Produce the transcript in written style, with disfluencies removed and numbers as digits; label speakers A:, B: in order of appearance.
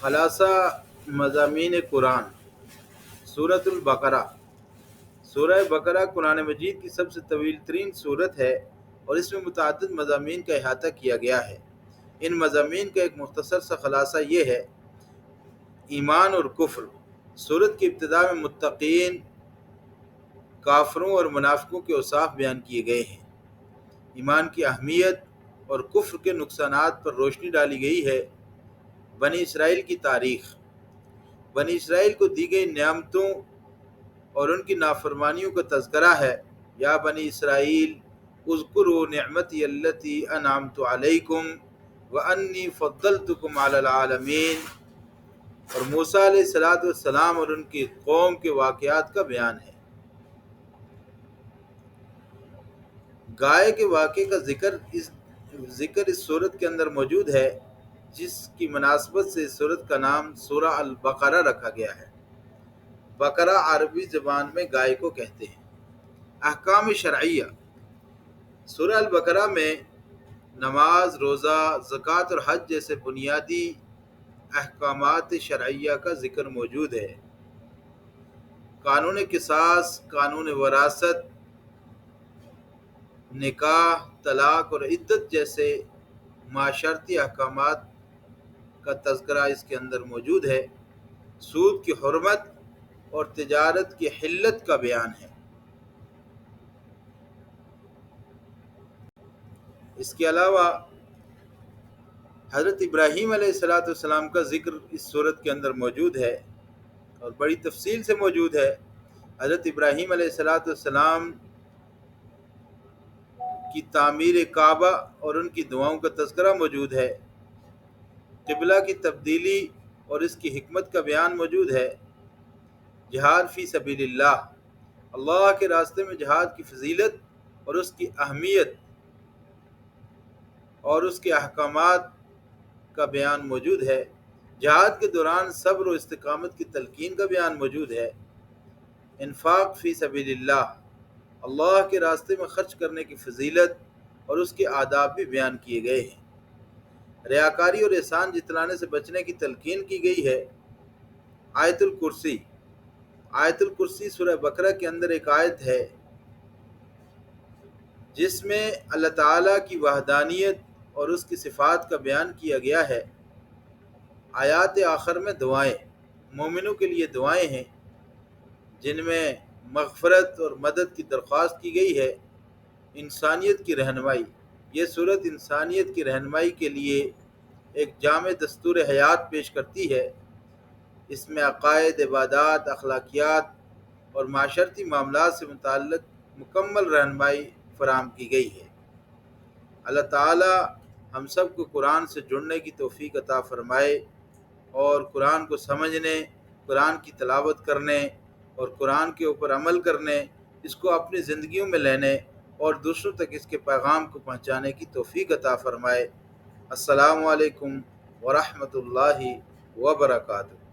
A: خلاصہ مضامین قرآن سورۃ البقرہ۔ سورہ بقرہ قرآن مجید کی سب سے طویل ترین سورت ہے اور اس میں متعدد مضامین کا احاطہ کیا گیا ہے۔ ان مضامین کا ایک مختصر سا خلاصہ یہ ہے: ایمان اور کفر۔ سورت کی ابتدا میں متقین، کافروں اور منافقوں کے اوصاف بیان کیے گئے ہیں۔ ایمان کی اہمیت اور کفر کے نقصانات پر روشنی ڈالی گئی ہے۔ بنی اسرائیل کی تاریخ۔ بنی اسرائیل کو دی گئی نعمتوں اور ان کی نافرمانیوں کا تذکرہ ہے۔ یا بنی اسرائیل اذکروا نعمتی التی انعمت علیکم وانی فضلتکم علی العالمین۔ اور موسیٰ علیہ السلام اور ان کی قوم کے واقعات کا بیان ہے۔ گائے کے واقعے کا ذکر اس سورت کے اندر موجود ہے، جس کی مناسبت سے اس سورت کا نام سورہ البقرہ رکھا گیا ہے۔ بقرہ عربی زبان میں گائے کو کہتے ہیں۔ احکام شرعیہ۔ سورہ البقرہ میں نماز، روزہ، زکوٰۃ اور حج جیسے بنیادی احکامات شرعیہ کا ذکر موجود ہے۔ قانون قصاص، قانون وراثت، نکاح، طلاق اور عدت جیسے معاشرتی احکامات کا تذکرہ اس کے اندر موجود ہے۔ سود کی حرمت اور تجارت کی حلت کا بیان ہے۔ اس کے علاوہ حضرت ابراہیم علیہ السلام کا ذکر اس سورت کے اندر موجود ہے اور بڑی تفصیل سے موجود ہے۔ حضرت ابراہیم علیہ السلام کی تعمیر کعبہ اور ان کی دعاؤں کا تذکرہ موجود ہے۔ قبلہ کی تبدیلی اور اس کی حکمت کا بیان موجود ہے۔ جہاد فی سبیل اللہ۔ اللہ کے راستے میں جہاد کی فضیلت اور اس کی اہمیت اور اس کے احکامات کا بیان موجود ہے۔ جہاد کے دوران صبر و استقامت کی تلقین کا بیان موجود ہے۔ انفاق فی سبیل اللہ۔ اللہ کے راستے میں خرچ کرنے کی فضیلت اور اس کے آداب بھی بیان کیے گئے ہیں۔ ریاکاری اور احسان جتلانے سے بچنے کی تلقین کی گئی ہے۔ آیت الکرسی۔ آیت الکرسی سورہ بقرہ کے اندر ایک آیت ہے جس میں اللہ تعالیٰ کی وحدانیت اور اس کی صفات کا بیان کیا گیا ہے۔ آیات آخر میں دعائیں، مومنوں کے لیے دعائیں ہیں جن میں مغفرت اور مدد کی درخواست کی گئی ہے۔ انسانیت کی رہنمائی۔ یہ صورت انسانیت کی رہنمائی کے لیے ایک جامع دستور حیات پیش کرتی ہے۔ اس میں عقائد، عبادات، اخلاقیات اور معاشرتی معاملات سے متعلق مکمل رہنمائی فراہم کی گئی ہے۔ اللہ تعالی ہم سب کو قرآن سے جڑنے کی توفیق عطا فرمائے اور قرآن کو سمجھنے، قرآن کی تلاوت کرنے اور قرآن کے اوپر عمل کرنے، اس کو اپنی زندگیوں میں لینے اور دوسروں تک اس کے پیغام کو پہنچانے کی توفیق عطا فرمائے۔ السلام علیکم ورحمۃ اللہ وبرکاتہ۔